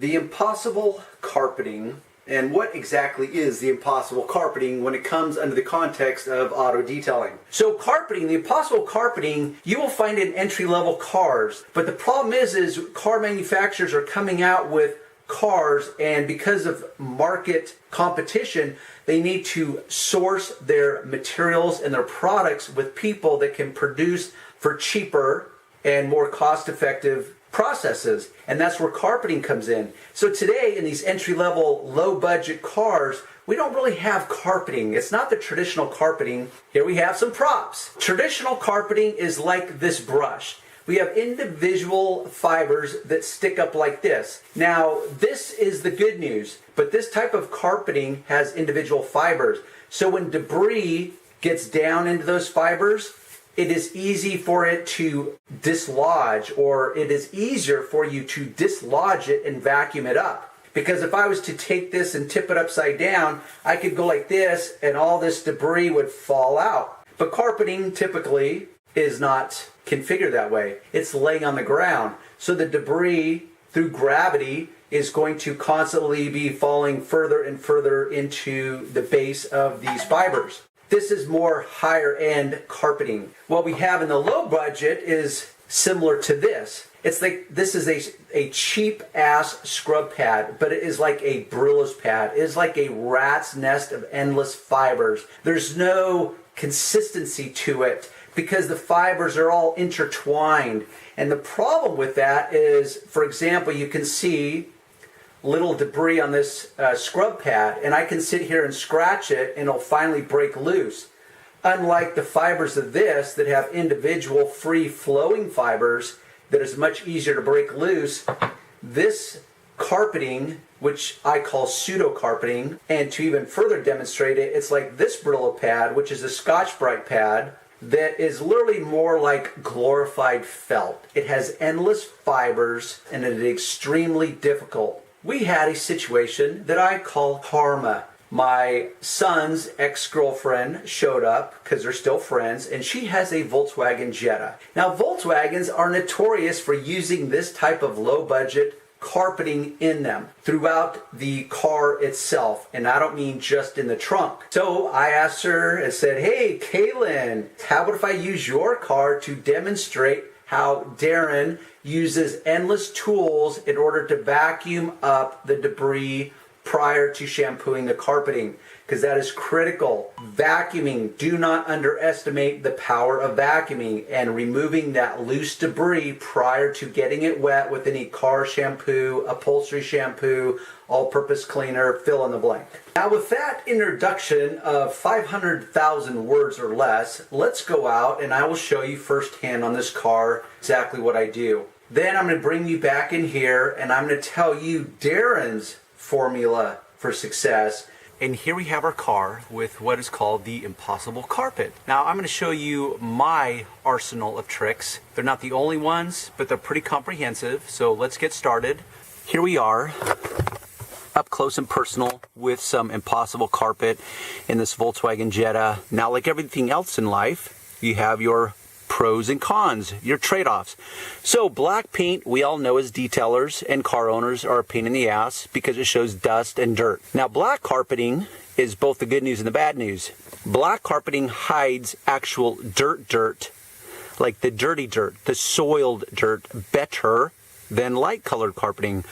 The impossible carpeting, and what exactly is the impossible carpeting when it comes under the context of auto detailing? So carpeting, the impossible carpeting, you will find in entry-level cars, but the problem is car manufacturers are coming out with cars, and because of market competition, they need to source their materials and their products with people that can produce for cheaper and more cost-effective processes, and that's where carpeting comes in. So today in these entry-level low-budget cars, we don't really have carpeting. It's not the traditional carpeting. Here we have some props. Traditional carpeting is like this brush. We have individual fibers that stick up like this. Now, this is the good news, but this type of carpeting has individual fibers. So when debris gets down into those fibers, it is easy for it to dislodge, or it is easier for you to dislodge it and vacuum it up. Because if I was to take this and tip it upside down, I could go like this and all this debris would fall out. But carpeting typically is not configured that way. It's laying on the ground. So the debris through gravity is going to constantly be falling further and further into the base of these fibers. This is more higher end carpeting. What we have in the low budget is similar to this. It's like this is a cheap ass scrub pad, but it is like a Brillo's pad. It is like a rat's nest of endless fibers. There's no consistency to it because the fibers are all intertwined. And the problem with that is, for example, you can see little debris on this scrub pad, and I can sit here and scratch it and it'll finally break loose. Unlike the fibers of this that have individual free flowing fibers that is much easier to break loose, this carpeting, which I call pseudo carpeting, and to even further demonstrate it, it's like this Brillo pad, which is a Scotch-Brite pad that is literally more like glorified felt. It has endless fibers and it is extremely difficult. We had a situation that I call karma. My son's ex-girlfriend showed up, because they're still friends, and she has a Volkswagen Jetta. Now, Volkswagens are notorious for using this type of low-budget carpeting in them throughout the car itself, and I don't mean just in the trunk. So I asked her and said, "Hey, Kaylin, how about if I use your car to demonstrate how Darren uses endless tools in order to vacuum up the debris prior to shampooing the carpeting?" Because that is critical. Vacuuming, do not underestimate the power of vacuuming and removing that loose debris prior to getting it wet with any car shampoo, upholstery shampoo, all-purpose cleaner, fill in the blank. Now with that introduction of 500,000 words or less, let's go out and I will show you firsthand on this car exactly what I do. Then I'm going to bring you back in here and I'm going to tell you Darren's formula for success. And here we have our car with what is called the impossible carpet. Now I'm going to show you my arsenal of tricks. They're not the only ones, but they're pretty comprehensive. So let's get started. Here we are, up close and personal with some impossible carpet in this Volkswagen Jetta. Now, like everything else in life, you have your pros and cons, your trade-offs. So black paint, we all know as detailers and car owners, are a pain in the ass because it shows dust and dirt. Now black carpeting is both the good news and the bad news. Black carpeting hides actual dirt, like the dirty dirt, the soiled dirt, better than light colored carpeting.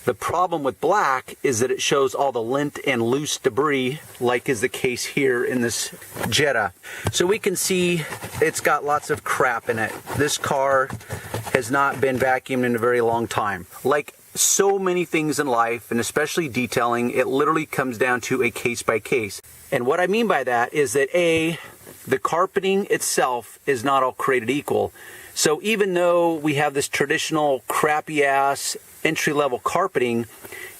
The problem with black is that it shows all the lint and loose debris, like is the case here in this Jetta. So we can see it's got lots of crap in it. This car has not been vacuumed in a very long time. Like so many things in life, and especially detailing, it literally comes down to a case by case. And what I mean by that is that the carpeting itself is not all created equal. So even though we have this traditional crappy ass entry-level carpeting,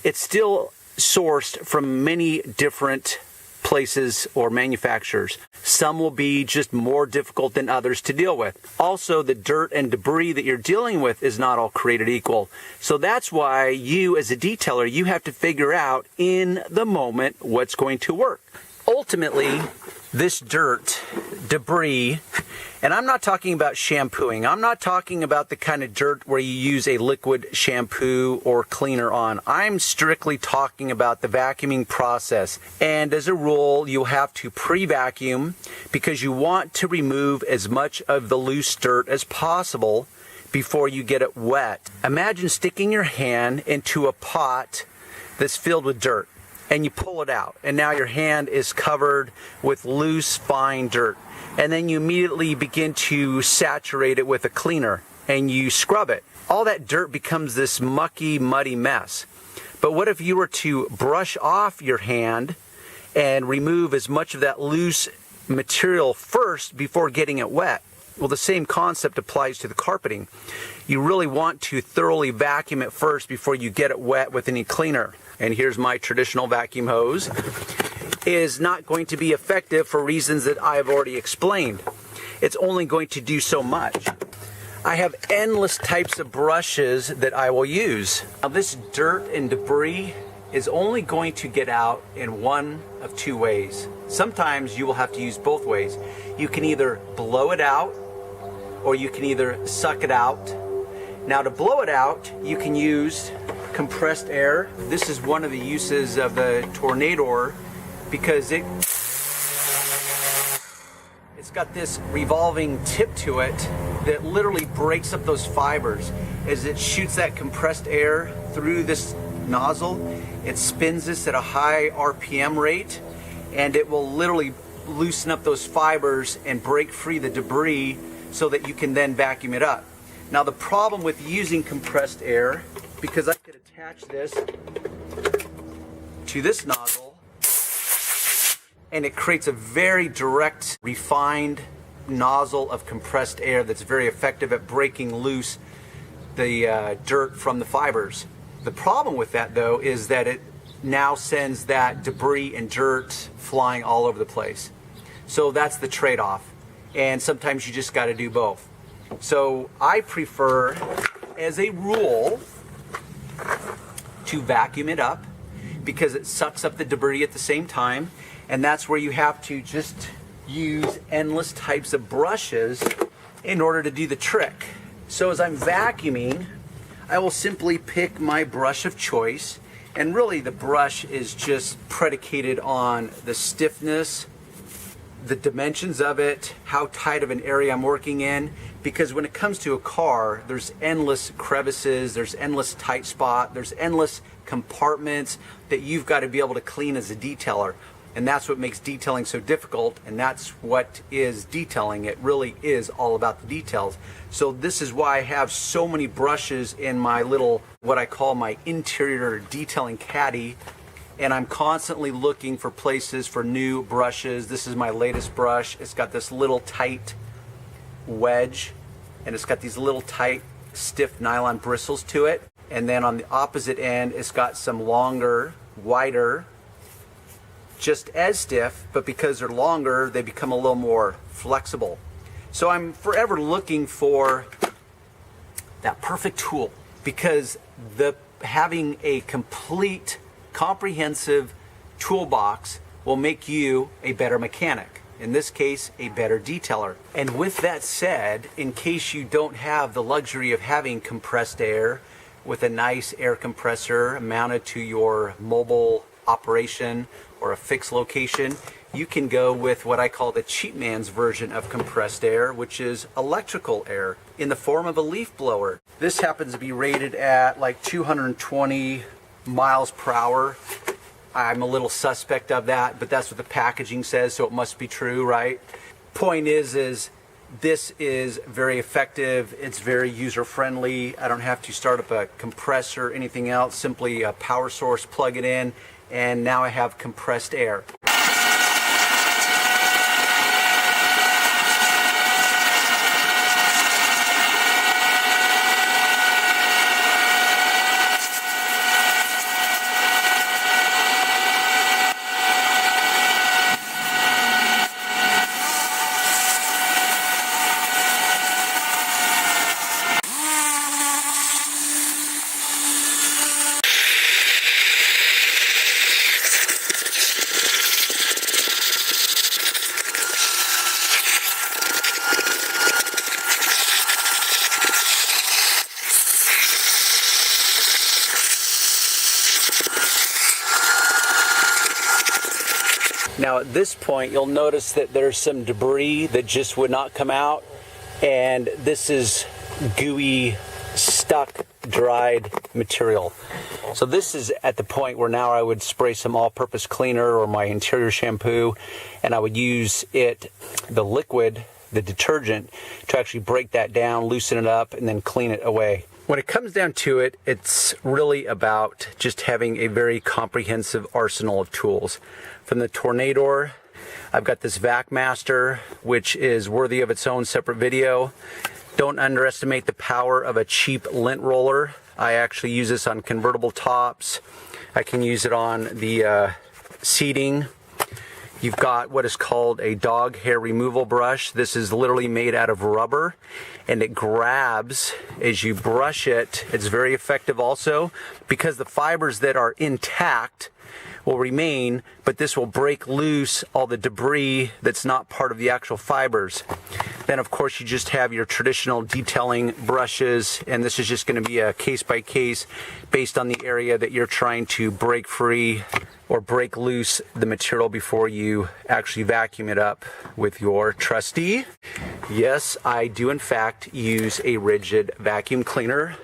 it's still sourced from many different places or manufacturers. Some will be just more difficult than others to deal with. Also, the dirt and debris that you're dealing with is not all created equal. So that's why you as a detailer, you have to figure out in the moment what's going to work. Ultimately, this dirt, debris, And I'm not talking about shampooing. I'm not talking about the kind of dirt where you use a liquid shampoo or cleaner on. I'm strictly talking about the vacuuming process. And as a rule, you'll have to pre-vacuum because you want to remove as much of the loose dirt as possible before you get it wet. Imagine sticking your hand into a pot that's filled with dirt and you pull it out, and now your hand is covered with loose, fine dirt. And then you immediately begin to saturate it with a cleaner and you scrub it. All that dirt becomes this mucky, muddy mess. But what if you were to brush off your hand and remove as much of that loose material first before getting it wet? Well, the same concept applies to the carpeting. You really want to thoroughly vacuum it first before you get it wet with any cleaner. And here's my traditional vacuum hose. Is not going to be effective for reasons that I've already explained. It's only going to do so much. I have endless types of brushes that I will use. Now, this dirt and debris is only going to get out in one of two ways. Sometimes you will have to use both ways. You can either blow it out or you can either suck it out. Now, to blow it out, you can use compressed air. This is one of the uses of the Tornador because it's got this revolving tip to it that literally breaks up those fibers. As it shoots that compressed air through this nozzle, it spins this at a high RPM rate, and it will literally loosen up those fibers and break free the debris so that you can then vacuum it up. Now, the problem with using compressed air, because I could attach this to this nozzle, and it creates a very direct, refined nozzle of compressed air that's very effective at breaking loose the dirt from the fibers. The problem with that, though, is that it now sends that debris and dirt flying all over the place. So that's the trade-off. And sometimes you just got to do both. So I prefer, as a rule, to vacuum it up because it sucks up the debris at the same time. And that's where you have to just use endless types of brushes in order to do the trick. So as I'm vacuuming, I will simply pick my brush of choice. And really the brush is just predicated on the stiffness, the dimensions of it, how tight of an area I'm working in. Because when it comes to a car, there's endless crevices, there's endless tight spot, there's endless compartments that you've got to be able to clean as a detailer. And that's what makes detailing so difficult, and that's what is detailing. It really is all about the details. So this is why I have so many brushes in my little, what I call my interior detailing caddy, and I'm constantly looking for places for new brushes. This is my latest brush. It's got this little tight wedge, and it's got these little tight, stiff nylon bristles to it. And then on the opposite end, it's got some longer, wider, just as stiff, but because they're longer, they become a little more flexible. So I'm forever looking for that perfect tool because having a complete, comprehensive toolbox will make you a better mechanic. In this case, a better detailer. And with that said, in case you don't have the luxury of having compressed air with a nice air compressor mounted to your mobile operation or a fixed location, you can go with what I call the cheap man's version of compressed air, which is electrical air in the form of a leaf blower. This happens to be rated at like 220 miles per hour. I'm a little suspect of that, but that's what the packaging says, so it must be true, right? Point is this is very effective. It's very user-friendly. I don't have to start up a compressor or anything else. Simply a power source, plug it in, and now I have compressed air. Now at this point, you'll notice that there's some debris that just would not come out, and this is gooey, stuck, dried material. So this is at the point where now I would spray some all-purpose cleaner or my interior shampoo, and I would use the liquid, the detergent, to actually break that down, loosen it up, and then clean it away. When it comes down to it, it's really about just having a very comprehensive arsenal of tools. From the Tornador, I've got this Vac Master, which is worthy of its own separate video. Don't underestimate the power of a cheap lint roller. I actually use this on convertible tops. I can use it on the seating. You've got what is called a dog hair removal brush. This is literally made out of rubber, and it grabs as you brush it. It's very effective also because the fibers that are intact will remain, but this will break loose all the debris that's not part of the actual fibers. Then of course you just have your traditional detailing brushes, and this is just going to be a case by case based on the area that you're trying to break free or break loose the material before you actually vacuum it up with your trusty. Yes, I do in fact use a rigid vacuum cleaner.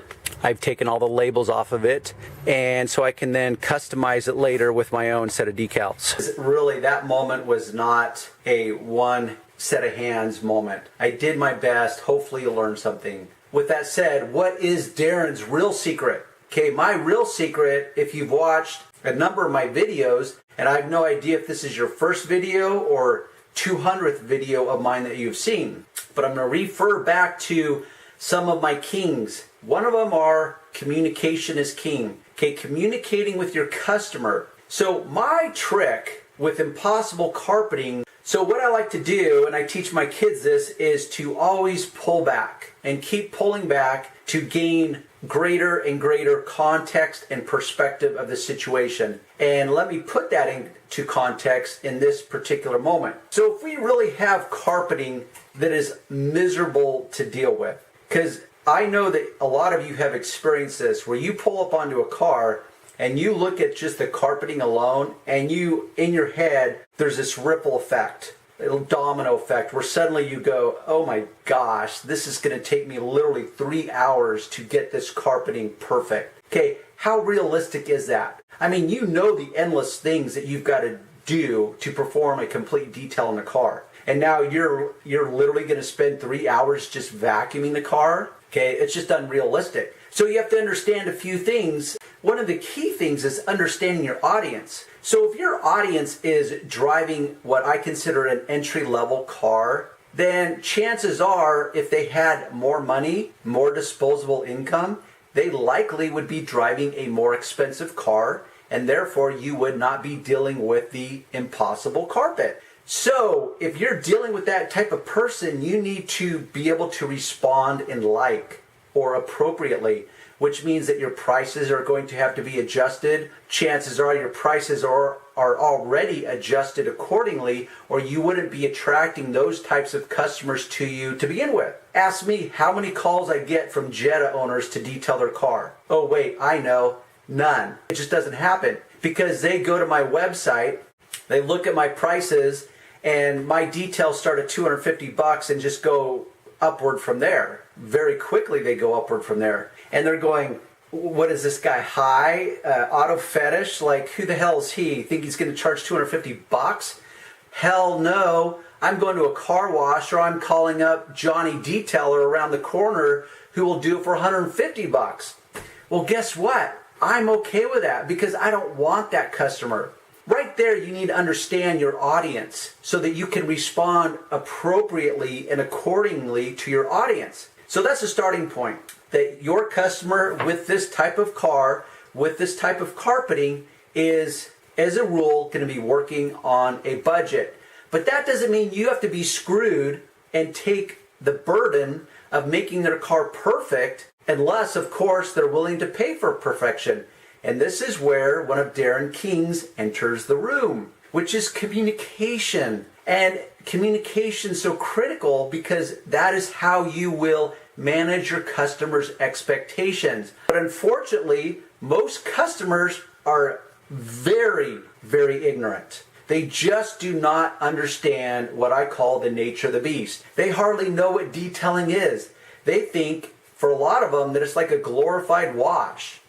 I've taken all the labels off of it, and so I can then customize it later with my own set of decals. Really, that moment was not a one set of hands moment. I did my best. Hopefully you'll learn something. With that said, what is Darren's real secret? Okay, my real secret, if you've watched a number of my videos, and I have no idea if this is your first video or 200th video of mine that you've seen, but I'm going to refer back to some of my kings. One of them are communication is king. Okay, communicating with your customer. So my trick with impossible carpeting, so what I like to do, and I teach my kids this, is to always pull back and keep pulling back to gain greater and greater context and perspective of the situation. And let me put that into context in this particular moment. So if we really have carpeting that is miserable to deal with, because I know that a lot of you have experienced this, where you pull up onto a car and you look at just the carpeting alone, and you, in your head, there's this ripple effect, a domino effect, where suddenly you go, oh my gosh, this is going to take me literally 3 hours to get this carpeting perfect. Okay, how realistic is that? I mean, you know the endless things that you've got to do to perform a complete detail in a car. And now you're literally going to spend 3 hours just vacuuming the car? Okay, it's just unrealistic. So you have to understand a few things. One of the key things is understanding your audience. So if your audience is driving what I consider an entry-level car, then chances are if they had more money, more disposable income, they likely would be driving a more expensive car, and therefore you would not be dealing with the impossible carpet. So if you're dealing with that type of person, you need to be able to respond in like or appropriately, which means that your prices are going to have to be adjusted. Chances are your prices are already adjusted accordingly, or you wouldn't be attracting those types of customers to you to begin with. Ask me how many calls I get from Jetta owners to detail their car. Oh wait, I know, none. It just doesn't happen because they go to my website, they look at my prices, and my details start at $250 and just go upward from there. Very quickly they go upward from there. And they're going, what is this guy, high? Auto fetish? Like, who the hell is he? Think he's going to charge $250? Hell no. I'm going to a car wash, or I'm calling up Johnny Detailer around the corner who will do it for $150. Well, guess what? I'm okay with that because I don't want that customer. Right there, you need to understand your audience so that you can respond appropriately and accordingly to your audience. So that's a starting point, that your customer with this type of car, with this type of carpeting, is, as a rule, going to be working on a budget. But that doesn't mean you have to be screwed and take the burden of making their car perfect, unless, of course, they're willing to pay for perfection. And this is where one of Darren King's enters the room, which is communication. And communication is so critical because that is how you will manage your customers' expectations. But unfortunately, most customers are very, very ignorant. They just do not understand what I call the nature of the beast. They hardly know what detailing is. They think, for a lot of them, that it's like a glorified wash.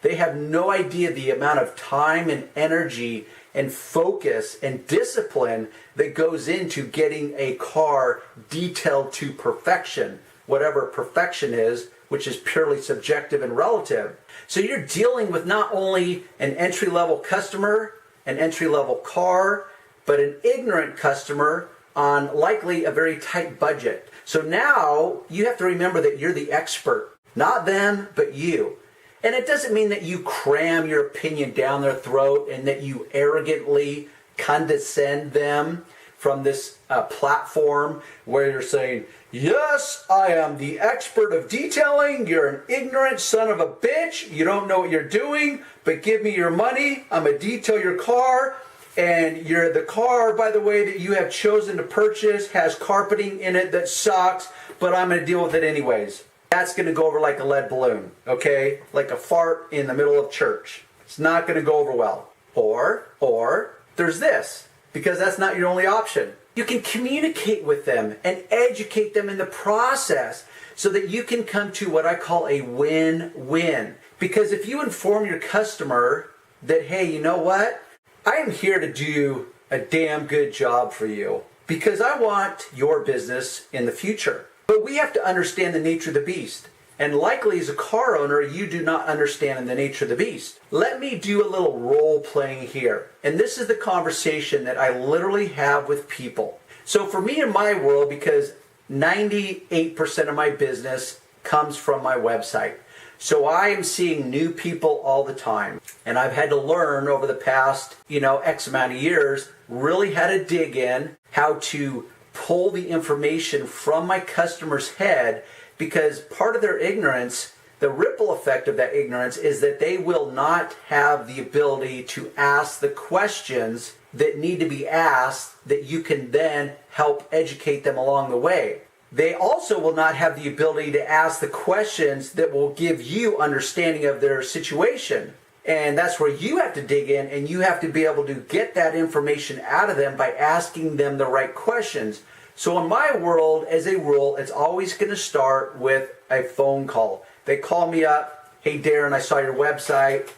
They have no idea the amount of time and energy and focus and discipline that goes into getting a car detailed to perfection, whatever perfection is, which is purely subjective and relative. So you're dealing with not only an entry-level customer, an entry-level car, but an ignorant customer on likely a very tight budget. So now you have to remember that you're the expert, not them, but you. And it doesn't mean that you cram your opinion down their throat and that you arrogantly condescend them from this platform where you're saying, yes, I am the expert of detailing. You're an ignorant son of a bitch. You don't know what you're doing, but give me your money. I'm going to detail your car. And the car, by the way, that you have chosen to purchase has carpeting in it that sucks, but I'm going to deal with it anyways. That's going to go over like a lead balloon, okay? Like a fart in the middle of church. It's not going to go over well. Or there's this, because that's not your only option. You can communicate with them and educate them in the process so that you can come to what I call a win-win. Because if you inform your customer that, hey, you know what? I am here to do a damn good job for you because I want your business in the future. But we have to understand the nature of the beast. And likely as a car owner, you do not understand the nature of the beast. Let me do a little role playing here. And this is the conversation that I literally have with people. So for me in my world, because 98% of my business comes from my website. So I am seeing new people all the time. And I've had to learn over the past, X amount of years, really how to dig in, how to pull the information from my customer's head, because part of their ignorance, the ripple effect of that ignorance, is that they will not have the ability to ask the questions that need to be asked that you can then help educate them along the way. They also will not have the ability to ask the questions that will give you understanding of their situation. And that's where you have to dig in, and you have to be able to get that information out of them by asking them the right questions. So in my world, as a rule, it's always going to start with a phone call. They call me up, hey Darren, I saw your website.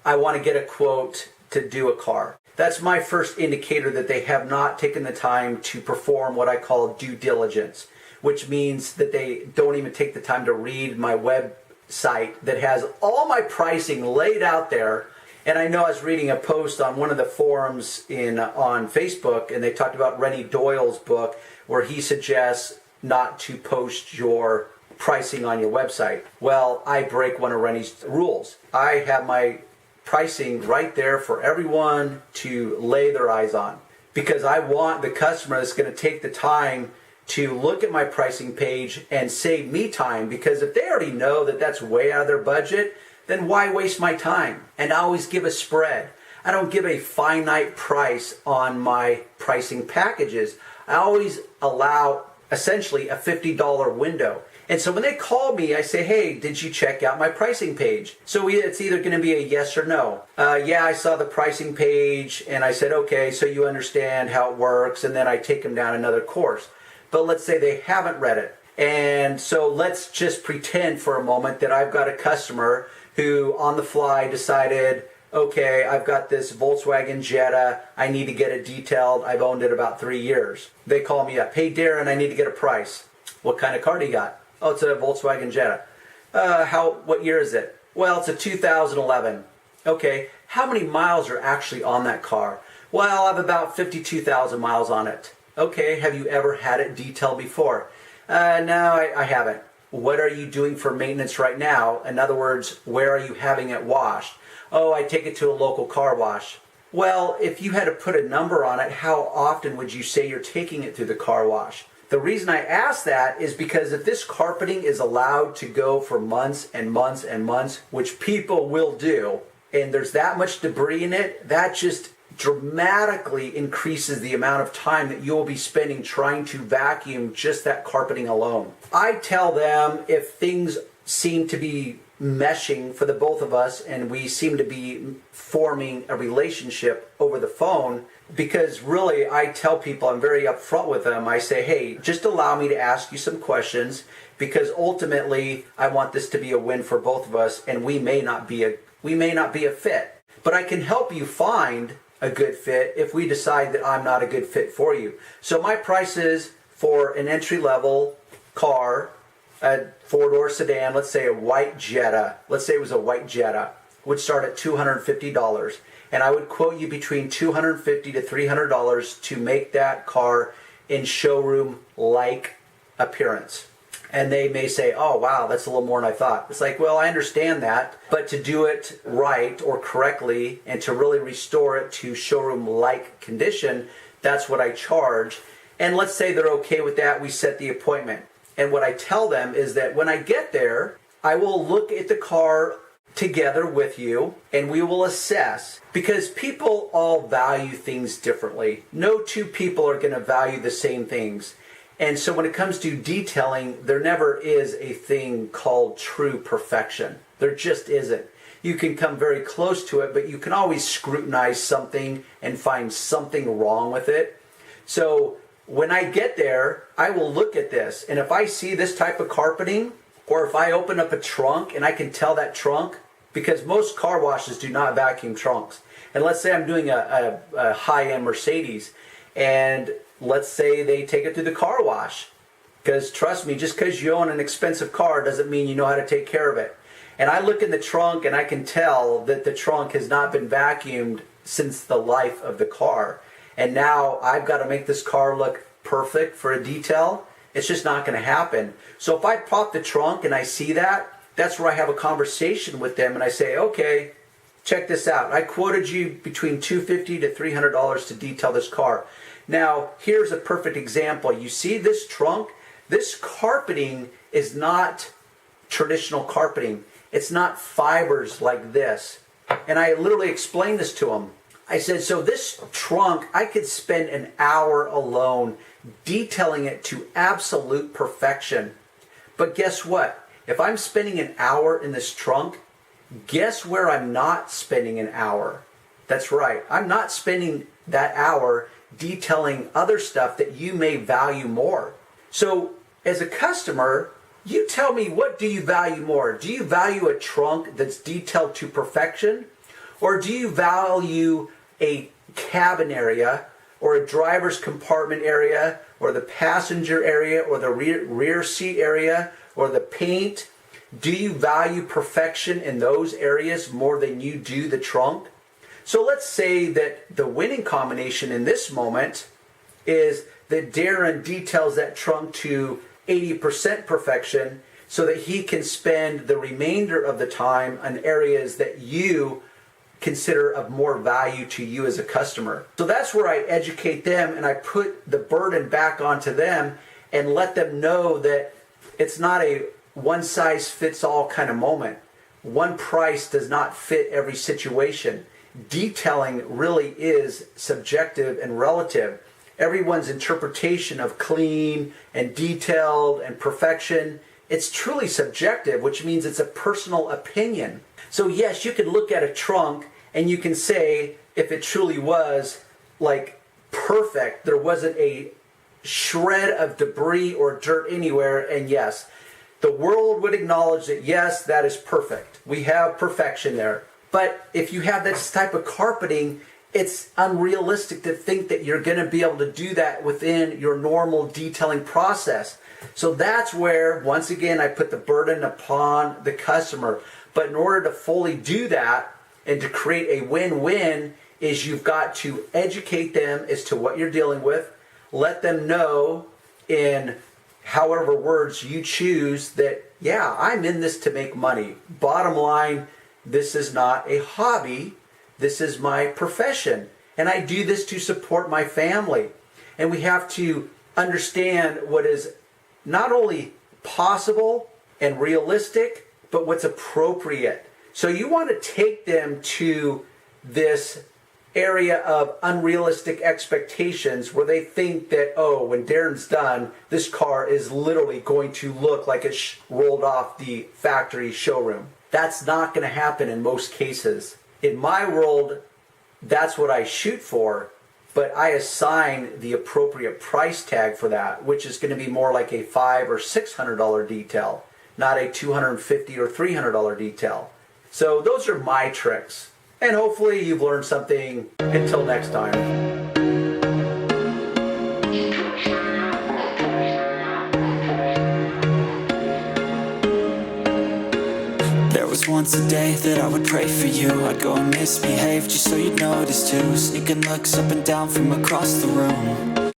I want to get a quote to do a car. That's my first indicator that they have not taken the time to perform what I call due diligence, which means that they don't even take the time to read my website that has all my pricing laid out there. And I know I was reading a post on one of the forums on Facebook, and they talked about Rennie Doyle's book, where he suggests not to post your pricing on your website. Well, I break one of Rennie's rules. I have my pricing right there for everyone to lay their eyes on, because I want the customer that's going to take the time to look at my pricing page and save me time, because if they already know that that's way out of their budget, then why waste my time? And I always give a spread. I don't give a finite price on my pricing packages. I always allow essentially a $50 window. And so when they call me, I say, hey, did you check out my pricing page? So it's either going to be a yes or no. Yeah, I saw the pricing page, and I said, okay, so you understand how it works, and then I take them down another course. But let's say they haven't read it. And so let's just pretend for a moment that I've got a customer who on the fly decided, okay, I've got this Volkswagen Jetta, I need to get it detailed, I've owned it about 3 years. They call me up, hey Darren, I need to get a price. What kind of car do you got? Oh, it's a Volkswagen Jetta. What year is it? Well, it's a 2011. Okay, how many miles are actually on that car? Well, I have about 52,000 miles on it. Okay, have you ever had it detailed before? No, I haven't. What are you doing for maintenance right now? In other words, where are you having it washed? Oh, I take it to a local car wash. Well, if you had to put a number on it, how often would you say you're taking it through the car wash? The reason I ask that is because if this carpeting is allowed to go for months and months and months, which people will do, and there's that much debris in it, that just dramatically increases the amount of time that you'll be spending trying to vacuum just that carpeting alone. I tell them if things seem to be meshing for the both of us, and we seem to be forming a relationship over the phone, because really I tell people, I'm very upfront with them. I say, hey, just allow me to ask you some questions, because ultimately I want this to be a win for both of us, and we may not be a fit, but I can help you find a good fit if we decide that I'm not a good fit for you. So my prices for an entry-level car, a four-door sedan, let's say a white Jetta, let's say it was a white Jetta, would start at $250. And I would quote you between $250 to $300 to make that car in showroom-like appearance. And they may say, oh, wow, that's a little more than I thought. It's like, well, I understand that, but to do it right or correctly and to really restore it to showroom-like condition, that's what I charge. And let's say they're okay with that. We set the appointment. And what I tell them is that when I get there, I will look at the car together with you and we will assess, because people all value things differently. No two people are going to value the same things. And so when it comes to detailing, there never is a thing called true perfection. There just isn't. You can come very close to it, but you can always scrutinize something and find something wrong with it. So when I get there, I will look at this. And if I see this type of carpeting, or if I open up a trunk and I can tell that trunk, because most car washes do not vacuum trunks. And let's say I'm doing a high-end Mercedes, and let's say they take it to the car wash. Because trust me, just because you own an expensive car doesn't mean you know how to take care of it. And I look in the trunk and I can tell that the trunk has not been vacuumed since the life of the car. And now I've got to make this car look perfect for a detail. It's just not going to happen. So if I pop the trunk and I see that, that's where I have a conversation with them and I say, okay, check this out. I quoted you between $250 to $300 to detail this car. Now, here's a perfect example. You see this trunk? This carpeting is not traditional carpeting. It's not fibers like this. And I literally explained this to them. I said, so this trunk, I could spend an hour alone detailing it to absolute perfection. But guess what? If I'm spending an hour in this trunk, guess where I'm not spending an hour? That's right. I'm not spending that hour detailing other stuff that you may value more. So as a customer, you tell me, what do you value more? Do you value a trunk that's detailed to perfection? Or do you value a cabin area or a driver's compartment area or the passenger area or the rear seat area or the paint? Do you value perfection in those areas more than you do the trunk? So let's say that the winning combination in this moment is that Darren details that trunk to 80% perfection so that he can spend the remainder of the time on areas that you consider of more value to you as a customer. So that's where I educate them and I put the burden back onto them and let them know that it's not a one-size-fits-all kind of moment. One price does not fit every situation. Detailing really is subjective and relative. Everyone's interpretation of clean and detailed and perfection, it's truly subjective, which means it's a personal opinion. So yes, you could look at a trunk and you can say if it truly was like perfect, there wasn't a shred of debris or dirt anywhere, and yes, the world would acknowledge that yes, that is perfect. We have perfection there. But if you have this type of carpeting, it's unrealistic to think that you're going to be able to do that within your normal detailing process. So that's where, once again, I put the burden upon the customer. But in order to fully do that and to create a win-win, is you've got to educate them as to what you're dealing with, let them know in however words you choose that, yeah, I'm in this to make money. Bottom line, this is not a hobby. This is my profession. And I do this to support my family. And we have to understand what is not only possible and realistic, but what's appropriate. So you want to take them to this area of unrealistic expectations where they think that, oh, when Darren's done, this car is literally going to look like it rolled off the factory showroom. That's not going to happen in most cases. In my world, that's what I shoot for, but I assign the appropriate price tag for that, which is going to be more like a $500 or $600 detail, not a $250 or $300 detail. So those are my tricks. And hopefully you've learned something. Until next time. There was once a day that I would pray for you. I'd go and misbehave just so you'd notice too. Sneaking looks up and down from across the room.